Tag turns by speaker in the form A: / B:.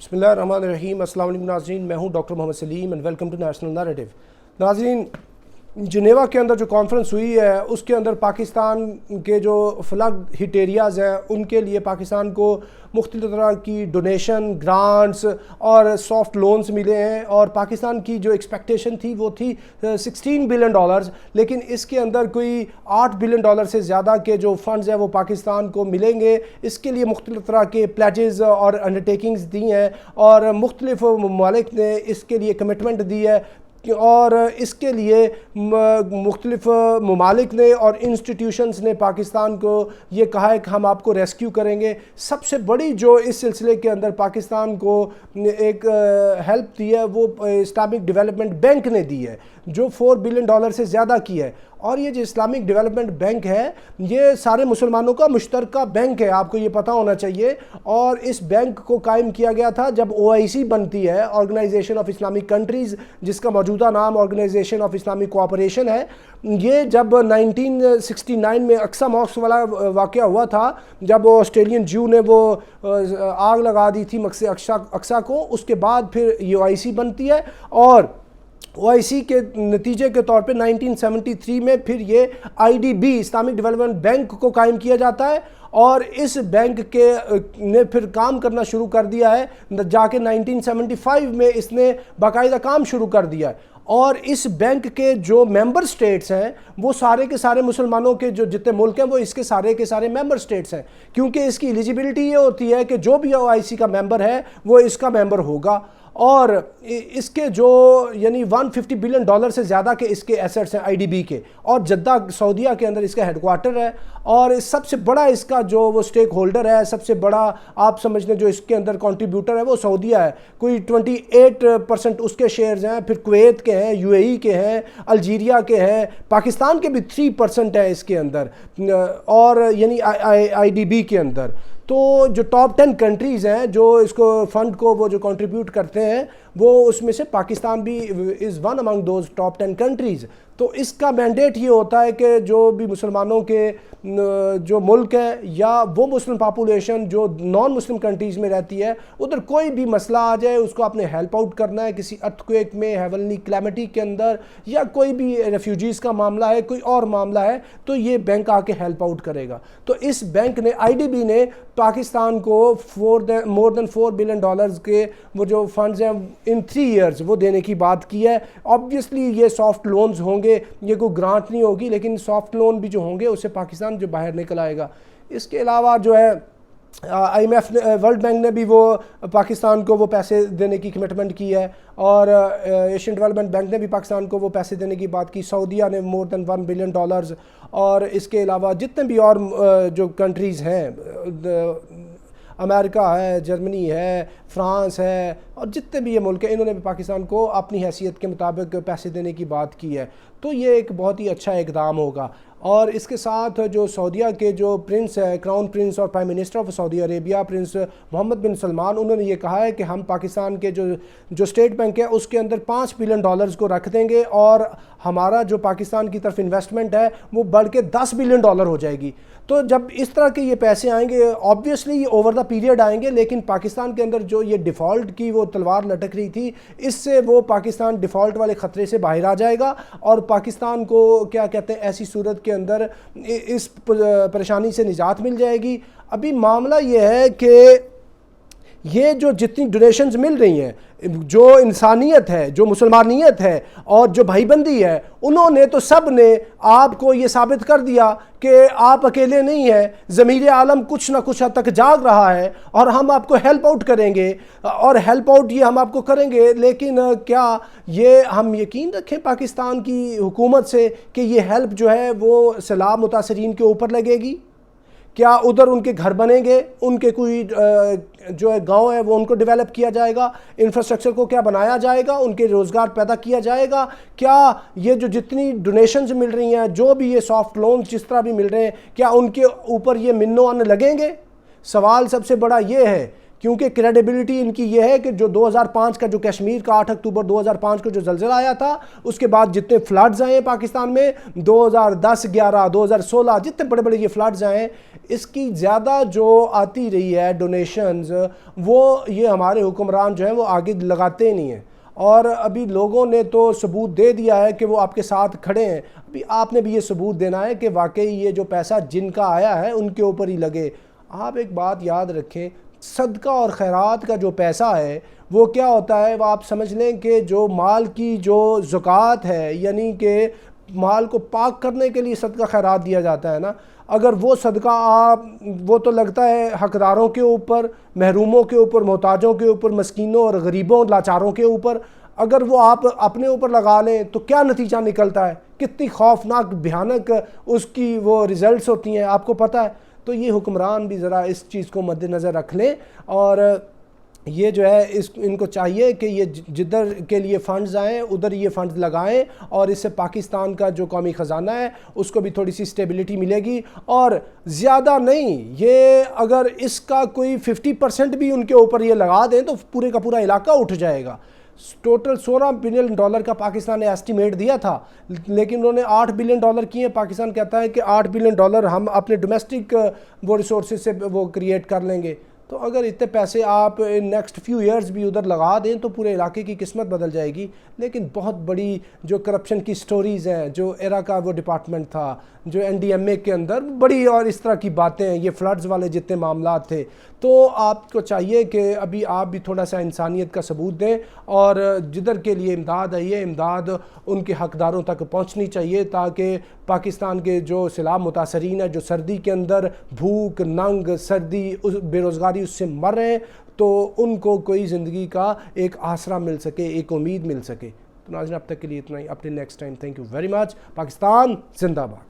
A: بسم اللہ الرحمن الرحیم۔ السلام علیکم ناظرین، میں ہوں doctor Muhammad Salim and welcome to national narrative. ناظرین، جنیوا کے اندر جو کانفرنس ہوئی ہے اس کے اندر پاکستان کے جو فلڈ ہٹ ایریاز ہیں ان کے لیے پاکستان کو مختلف طرح کی ڈونیشن، گرانٹس اور سافٹ لونز ملے ہیں، اور پاکستان کی جو ایکسپیکٹیشن تھی وہ تھی $16 بلین، لیکن اس کے اندر کوئی $8 بلین سے زیادہ کے جو فنڈز ہیں وہ پاکستان کو ملیں گے۔ اس کے لیے مختلف طرح کے پلیجز اور انڈرٹیکنگز دی ہیں اور مختلف ممالک نے اس کے لیے کمٹمنٹ دی ہے، اور اس کے لیے مختلف ممالک نے اور انسٹیٹیوشنز نے پاکستان کو یہ کہا ہے کہ ہم آپ کو ریسکیو کریں گے۔ سب سے بڑی جو اس سلسلے کے اندر پاکستان کو ایک ہیلپ دی ہے وہ اسلامک ڈیولپمنٹ بینک نے دی ہے، جو $4 بلین سے زیادہ کی ہے۔ اور یہ جو اسلامک ڈیولپمنٹ بینک ہے یہ سارے مسلمانوں کا مشترکہ بینک ہے، آپ کو یہ پتہ ہونا چاہیے، اور اس بینک کو قائم کیا گیا تھا جب OIC بنتی ہے، آرگنائزیشن آف اسلامک کنٹریز، جس کا موجودہ نام آرگنائزیشن آف اسلامک کوآپریشن ہے۔ یہ جب 1969 میں اقصی ماسک والا واقعہ ہوا تھا، جب آسٹریلین جو نے وہ آگ لگا دی تھی مسجد اقصی کو، اس کے بعد پھر یہ OIC بنتی ہے، اور OIC کے نتیجے کے طور پہ 1973 میں پھر یہ IDB اسلامک ڈیولپمنٹ بینک کو قائم کیا جاتا ہے، اور اس بینک کے نے پھر کام کرنا شروع کر دیا ہے، جا کے 1975 میں اس نے باقاعدہ کام شروع کر دیا ہے۔ اور اس بینک کے جو ممبر سٹیٹس ہیں وہ سارے کے سارے مسلمانوں کے جو جتنے ملک ہیں وہ اس کے سارے ممبر سٹیٹس ہیں، کیونکہ اس کی ایلیجیبلٹی یہ ہوتی ہے کہ جو بھی OIC کا ممبر ہے وہ اس کا ممبر ہوگا، اور اس کے جو یعنی $150 بلین سے زیادہ کے اس کے ایسٹس ہیں IDB کے، اور جدہ سعودیہ کے اندر اس کا ہیڈ کوارٹر ہے، اور سب سے بڑا اس کا جو وہ سٹیک ہولڈر ہے، سب سے بڑا آپ سمجھ لیں جو اس کے اندر کنٹریبیوٹر ہے وہ سعودیہ ہے، کوئی 28% اس کے شیئرز ہیں، پھر کویت کے ہیں، UAE کے ہیں، الجیریا کے ہیں، پاکستان کے بھی 3% ہے اس کے اندر، اور یعنی IDB کے اندر۔ تو جو ٹاپ 10 کنٹریز ہیں جو اس کو فنڈ کو وہ جو کنٹریبیوٹ کرتے ہیں، وہ اس میں سے پاکستان بھی is one among those top 10 countries. تو اس کا مینڈیٹ یہ ہوتا ہے کہ جو بھی مسلمانوں کے جو ملک ہے یا وہ مسلم پاپولیشن جو نان مسلم کنٹریز میں رہتی ہے، ادھر کوئی بھی مسئلہ آ جائے اس کو آپ نے ہیلپ آؤٹ کرنا ہے، کسی ارتھکویک میں، ہیونلی کلیمٹی کے اندر، یا کوئی بھی ریفیوجیز کا معاملہ ہے، کوئی اور معاملہ ہے، تو یہ بینک آ کے ہیلپ آؤٹ کرے گا۔ تو اس بینک نے IDB نے پاکستان کو مور دین $4 بلین کے وہ جو فنڈز ہیں ان 3 ایئرز وہ دینے کی بات کی ہے۔ آبویسلی یہ سافٹ لونز ہوں گے، یہ کوئی گرانٹ نہیں ہوگی، لیکن سافٹ لون بھی جو ہوں گے اس سے پاکستان جو باہر نکل آئے گا۔ اس کے علاوہ جو ہے IMF ورلڈ بینک نے بھی وہ پاکستان کو وہ پیسے دینے کی کمٹمنٹ کی ہے، اور ایشین ڈیولپمنٹ بینک نے بھی پاکستان کو وہ پیسے دینے کی بات کی، سعودیہ نے مور دین $1 بلین، اور اس کے علاوہ جتنے بھی اور جو کنٹریز ہیں، امریکہ ہے، جرمنی ہے، فرانس ہے، اور جتنے بھی یہ ملک ہیں، انہوں نے بھی پاکستان کو اپنی حیثیت کے مطابق پیسے دینے کی بات کی ہے۔ تو یہ ایک بہت ہی اچھا اقدام ہوگا۔ اور اس کے ساتھ جو سعودیہ کے جو پرنس ہے، کراؤن پرنس اور prime minister of Saudi Arabia prince Mohammed bin Salman, انہوں نے یہ کہا ہے کہ ہم پاکستان کے جو اسٹیٹ بینک ہے اس کے اندر $5 بلین کو رکھ دیں گے، اور ہمارا جو پاکستان کی طرف انویسٹمنٹ ہے وہ بڑھ کے $10 بلین ہو جائے گی۔ تو جب اس طرح کے یہ پیسے آئیں گے، آبویسلی یہ اوور دا پیریڈ آئیں گے، لیکن پاکستان کے اندر جو یہ ڈیفالٹ کی وہ تلوار لٹک رہی تھی، اس سے وہ پاکستان ڈیفالٹ والے خطرے سے باہر آ جائے گا، اور پاکستان کو کیا کہتے ہیں ایسی صورت کے اندر اس پریشانی سے نجات مل جائے گی۔ ابھی معاملہ یہ ہے کہ یہ جو جتنی ڈونیشنز مل رہی ہیں، جو انسانیت ہے، جو مسلمانیت ہے، اور جو بھائی بندی ہے، انہوں نے تو سب نے آپ کو یہ ثابت کر دیا کہ آپ اکیلے نہیں ہیں، ضمیر عالم کچھ نہ کچھ حد تک جاگ رہا ہے، اور ہم آپ کو ہیلپ آؤٹ کریں گے، اور ہیلپ آؤٹ یہ ہم آپ کو کریں گے۔ لیکن کیا یہ ہم یقین رکھیں پاکستان کی حکومت سے کہ یہ ہیلپ جو ہے وہ سیلاب متاثرین کے اوپر لگے گی؟ کیا ادھر ان کے گھر بنیں گے، ان کے کوئی جو ہے گاؤں ہے وہ ان کو ڈیولپ کیا جائے گا، انفراسٹرکچر کو کیا بنایا جائے گا، ان کے روزگار پیدا کیا جائے گا؟ کیا یہ جو جتنی ڈونیشنز مل رہی ہیں، جو بھی یہ سافٹ لونز جس طرح بھی مل رہے ہیں، کیا ان کے اوپر یہ منو ان لگیں گے؟ سوال سب سے بڑا یہ ہے کیونکہ کریڈیبلٹی ان کی یہ ہے کہ جو 2005 کا جو کشمیر کا 8 اکتوبر 2005 کو جو زلزلہ آیا تھا، اس کے بعد جتنے فلڈز آئے ہیں پاکستان میں 2010 11 2016 جتنے بڑے بڑے یہ فلڈز آئے ہیں، اس کی زیادہ جو آتی رہی ہے ڈونیشنز، وہ یہ ہمارے حکمران جو ہیں وہ آگے لگاتے نہیں ہیں. اور ابھی لوگوں نے تو ثبوت دے دیا ہے کہ وہ آپ کے ساتھ کھڑے ہیں. ابھی آپ نے بھی یہ ثبوت دینا ہے کہ واقعی یہ جو پیسہ جن کا آیا ہے ان کے اوپر ہی لگے. آپ ایک بات یاد رکھیں، صدقہ اور خیرات کا جو پیسہ ہے وہ کیا ہوتا ہے، وہ آپ سمجھ لیں کہ جو مال کی جو زکوٰۃ ہے، یعنی کہ مال کو پاک کرنے کے لیے صدقہ خیرات دیا جاتا ہے نا، اگر وہ صدقہ وہ تو لگتا ہے حقداروں کے اوپر، محروموں کے اوپر، محتاجوں کے اوپر، مسکینوں اور غریبوں لاچاروں کے اوپر، اگر وہ آپ اپنے اوپر لگا لیں تو کیا نتیجہ نکلتا ہے، کتنی خوفناک بھیانک اس کی وہ ریزلٹس ہوتی ہیں، آپ کو پتہ ہے. تو یہ حکمران بھی ذرا اس چیز کو مد نظر رکھ لیں، اور یہ جو ہے ان کو چاہیے کہ یہ جدھر کے لیے فنڈز آئیں ادھر یہ فنڈز لگائیں، اور اس سے پاکستان کا جو قومی خزانہ ہے اس کو بھی تھوڑی سی سٹیبلٹی ملے گی. اور زیادہ نہیں، یہ اگر اس کا کوئی 50% بھی ان کے اوپر یہ لگا دیں تو پورے کا پورا علاقہ اٹھ جائے گا. ٹوٹل $16 بلین کا پاکستان نے ایسٹیمیٹ دیا تھا، لیکن انہوں نے $8 بلین کیے. پاکستان کہتا ہے کہ $8 بلین ہم اپنے ڈومیسٹک وہ ریسورسز سے وہ کریٹ کر لیں گے. تو اگر اتنے پیسے آپ نیکسٹ فیو ایئرز بھی ادھر لگا دیں تو پورے علاقے کی قسمت بدل جائے گی. لیکن بہت بڑی جو کرپشن کی سٹوریز ہیں، جو ایرا کا وہ ڈپارٹمنٹ تھا، جو NDMA کے اندر بڑی اور اس طرح کی باتیں ہیں، یہ فلڈز والے جتنے معاملات تھے، تو آپ کو چاہیے کہ ابھی آپ بھی تھوڑا سا انسانیت کا ثبوت دیں، اور جدھر کے لیے امداد ہے یہ امداد ان کے حقداروں تک پہنچنی چاہیے، تاکہ پاکستان کے جو سیلاب متاثرین ہیں، جو سردی کے اندر بھوک، ننگ، سردی، بے روزگاری اس سے مر رہے ہیں، تو ان کو کوئی زندگی کا ایک آسرا مل سکے، ایک امید مل سکے. تو ناظرین اب تک کے لیے اتنا ہی. اپنے next time. Thank you very much. Pakistan زندہ باد.